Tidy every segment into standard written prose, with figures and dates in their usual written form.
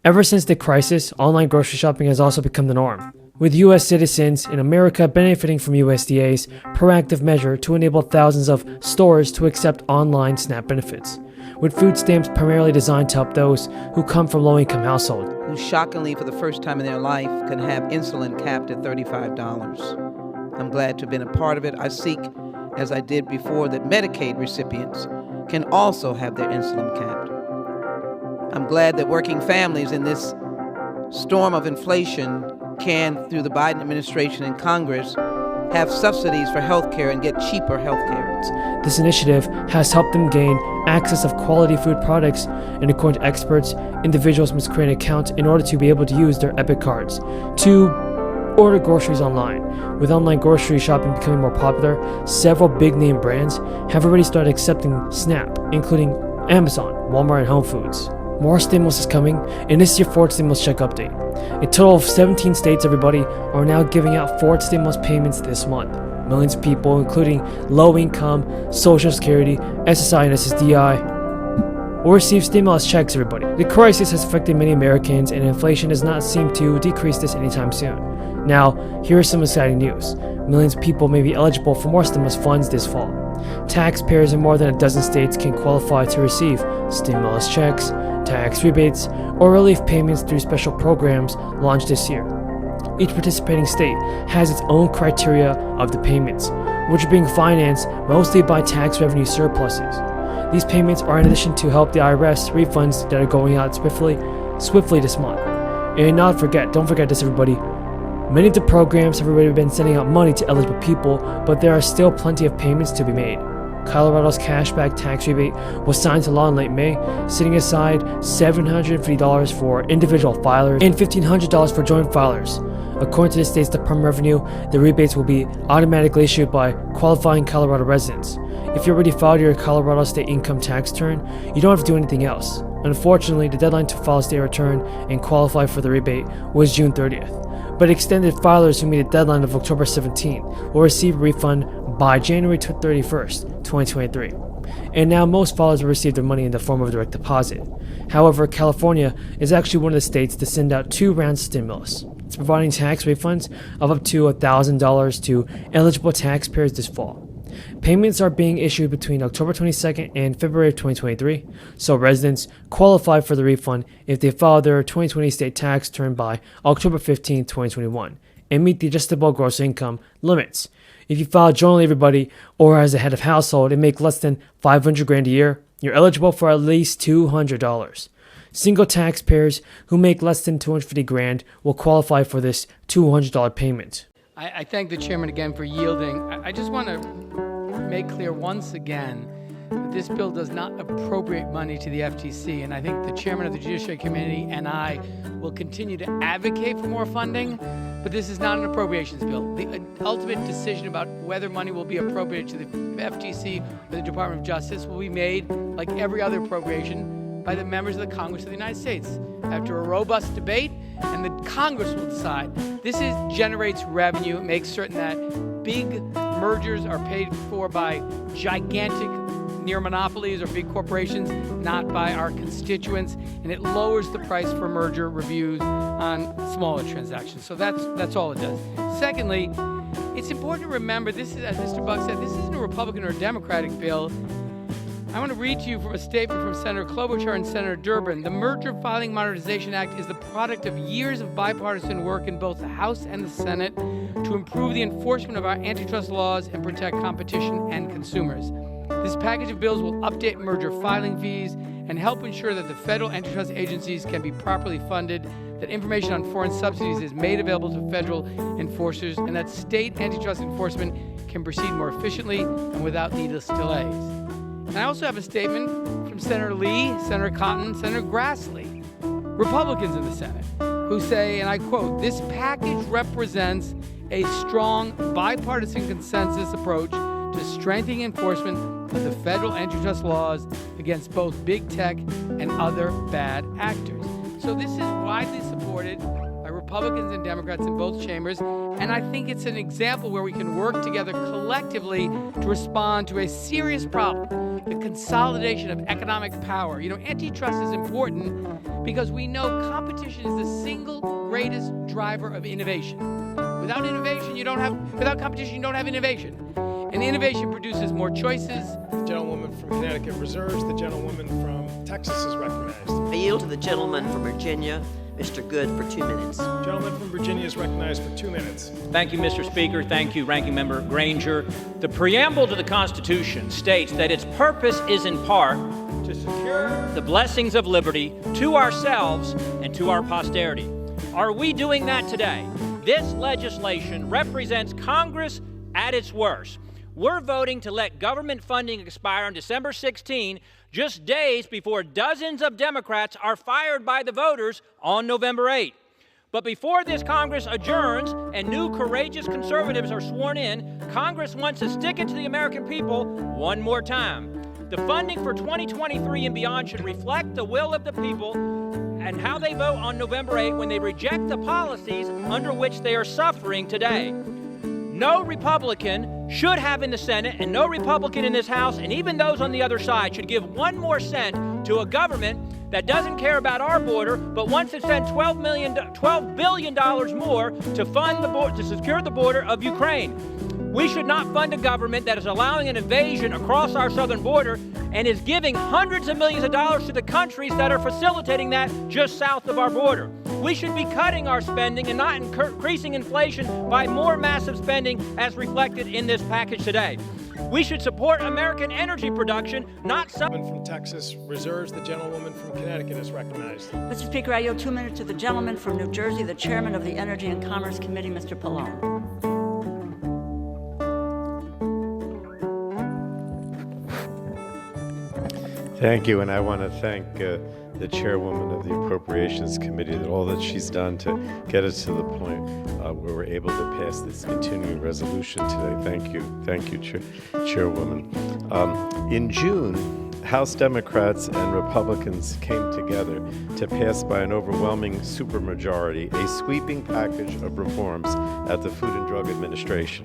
Ever since the crisis, online grocery shopping has also become the norm, with U.S. citizens in America benefiting from USDA's proactive measure to enable thousands of stores to accept online SNAP benefits, with food stamps primarily designed to help those who come from low-income households. Who shockingly, for the first time in their life, can have insulin capped at $35. I'm glad to have been a part of it. I seek, as I did before, that Medicaid recipients can also have their insulin capped. I'm glad that working families in this storm of inflation can, through the Biden administration and Congress, have subsidies for health care and get cheaper health care. This initiative has helped them gain access of quality food products, and according to experts, individuals must create an account in order to be able to use their Epic cards to order groceries online. With online grocery shopping becoming more popular, several big-name brands have already started accepting SNAP, including Amazon, Walmart, and Whole Foods. More stimulus is coming, and this is your fourth stimulus check update. A total of 17 states, everybody, are now giving out fourth stimulus payments this month. Millions of people, including low-income, Social Security, SSI, and SSDI, will receive stimulus checks, everybody. The crisis has affected many Americans, and inflation does not seem to decrease this anytime soon. Now, here is some exciting news. Millions of people may be eligible for more stimulus funds this fall. Taxpayers in more than a dozen states can qualify to receive stimulus checks, tax rebates, or relief payments through special programs launched this year. Each participating state has its own criteria of the payments, which are being financed mostly by tax revenue surpluses. These payments are in addition to help the IRS refunds that are going out swiftly this month. And don't forget this, everybody. Many of the programs have already been sending out money to eligible people, but there are still plenty of payments to be made. Colorado's cashback tax rebate was signed into law in late May, setting aside $750 for individual filers and $1,500 for joint filers. According to the state's Department of Revenue, the rebates will be automatically issued by qualifying Colorado residents. If you already filed your Colorado state income tax return, you don't have to do anything else. Unfortunately, the deadline to file a state return and qualify for the rebate was June 30th. But extended filers who meet a deadline of October 17th will receive a refund by January 31st, 2023. And now most filers will receive their money in the form of direct deposit. However, California is actually one of the states to send out 2 rounds of stimulus. It's providing tax refunds of up to $1,000 to eligible taxpayers this fall. Payments are being issued between October 22nd and February of 2023, so residents qualify for the refund if they file their 2020 state tax return by October 15, 2021, and meet the adjustable gross income limits. If you file jointly, everybody, or as a head of household and make less than $500,000 a year, you're eligible for at least $200. Single taxpayers who make less than $250,000 will qualify for this $200 payment. I thank the chairman again for yielding. I just want to make clear once again that this bill does not appropriate money to the FTC, and I think the chairman of the Judiciary Committee and I will continue to advocate for more funding, but this is not an appropriations bill. The ultimate decision about whether money will be appropriated to the FTC or the Department of Justice will be made, like every other appropriation, by the members of the Congress of the United States after a robust debate, and the Congress will decide. This generates revenue. It makes certain that big mergers are paid for by gigantic near monopolies or big corporations, not by our constituents, and it lowers the price for merger reviews on smaller transactions. So that's all it does. Secondly, it's important to remember, this is, as Mr. Buck said, this isn't a Republican or a Democratic bill. I want to read to you from a statement from Senator Klobuchar and Senator Durbin. The Merger Filing Modernization Act is the product of years of bipartisan work in both the House and the Senate to improve the enforcement of our antitrust laws and protect competition and consumers. This package of bills will update merger filing fees and help ensure that the federal antitrust agencies can be properly funded, that information on foreign subsidies is made available to federal enforcers, and that state antitrust enforcement can proceed more efficiently and without needless delays. And I also have a statement from Senator Lee, Senator Cotton, Senator Grassley, Republicans in the Senate, who say, and I quote, "This package represents a strong bipartisan consensus approach to strengthening enforcement of the federal antitrust laws against both big tech and other bad actors." So this is widely supported by Republicans Republicans and Democrats in both chambers, and I think it's an example where we can work together collectively to respond to a serious problem, the consolidation of economic power. You know, antitrust is important because we know competition is the single greatest driver of innovation. Without competition, you don't have innovation. And innovation produces more choices. The gentlewoman from Connecticut reserves. The gentlewoman from Texas is recognized. I yield to the gentleman from Virginia, Mr. Good, for 2 minutes. The gentleman from Virginia is recognized for 2 minutes. Thank you, Mr. Speaker. Thank you, Ranking Member Granger. The preamble to the Constitution states that its purpose is in part to secure the blessings of liberty to ourselves and to our posterity. Are we doing that today? This legislation represents Congress at its worst. We're voting to let government funding expire on December 16, just days before dozens of Democrats are fired by the voters on November 8. But before this Congress adjourns and new courageous conservatives are sworn in, Congress wants to stick it to the American people one more time. The funding for 2023 and beyond should reflect the will of the people and how they vote on November 8 when they reject the policies under which they are suffering today. No Republican should have in the Senate, and no Republican in this House, and even those on the other side, should give 1 more cent to a government that doesn't care about our border, but wants to spend $12 billion more to fund to secure the border of Ukraine. We should not fund a government that is allowing an invasion across our southern border and is giving hundreds of millions of dollars to the countries that are facilitating that just south of our border. We should be cutting our spending and not increasing inflation by more massive spending as reflected in this package today. We should support American energy production, not The gentleman from Texas reserves. The gentlewoman from Connecticut is recognized. Mr. Speaker, I yield 2 minutes to the gentleman from New Jersey, the chairman of the Energy and Commerce Committee, Mr. Pallone. Thank you, and I want to thank the chairwoman of the Appropriations Committee that all that she's done to get us to the point where we're able to pass this continuing resolution today. Thank you, Chairwoman. In June, House Democrats and Republicans came together to pass by an overwhelming supermajority a sweeping package of reforms at the Food and Drug Administration.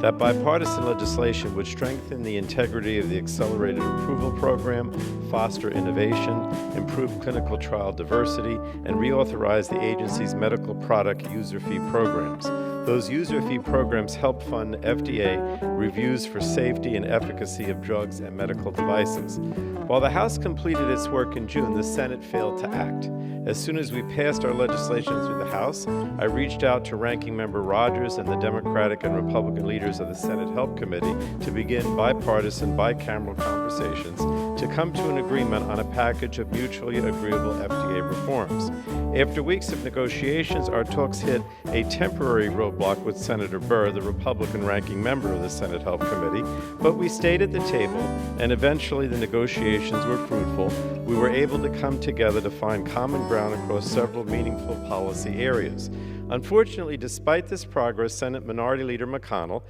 That bipartisan legislation would strengthen the integrity of the Accelerated Approval Program, foster innovation, improve clinical trial diversity, and reauthorize the agency's medical product user fee programs. Those user fee programs help fund FDA reviews for safety and efficacy of drugs and medical devices. While the House completed its work in June, the Senate failed to act. As soon as we passed our legislation through the House, I reached out to Ranking Member Rogers and the Democratic and Republican leaders of the Senate Health Committee to begin bipartisan, bicameral conversations to come to an agreement on a package of mutually agreeable FDA reforms. After weeks of negotiations, our talks hit a temporary roadblock with Senator Burr, the Republican ranking member of the Senate Health Committee, but we stayed at the table, and eventually the negotiations were fruitful. We were able to come together to find common ground across several meaningful policy areas. Unfortunately, despite this progress, Senate Minority Leader McConnell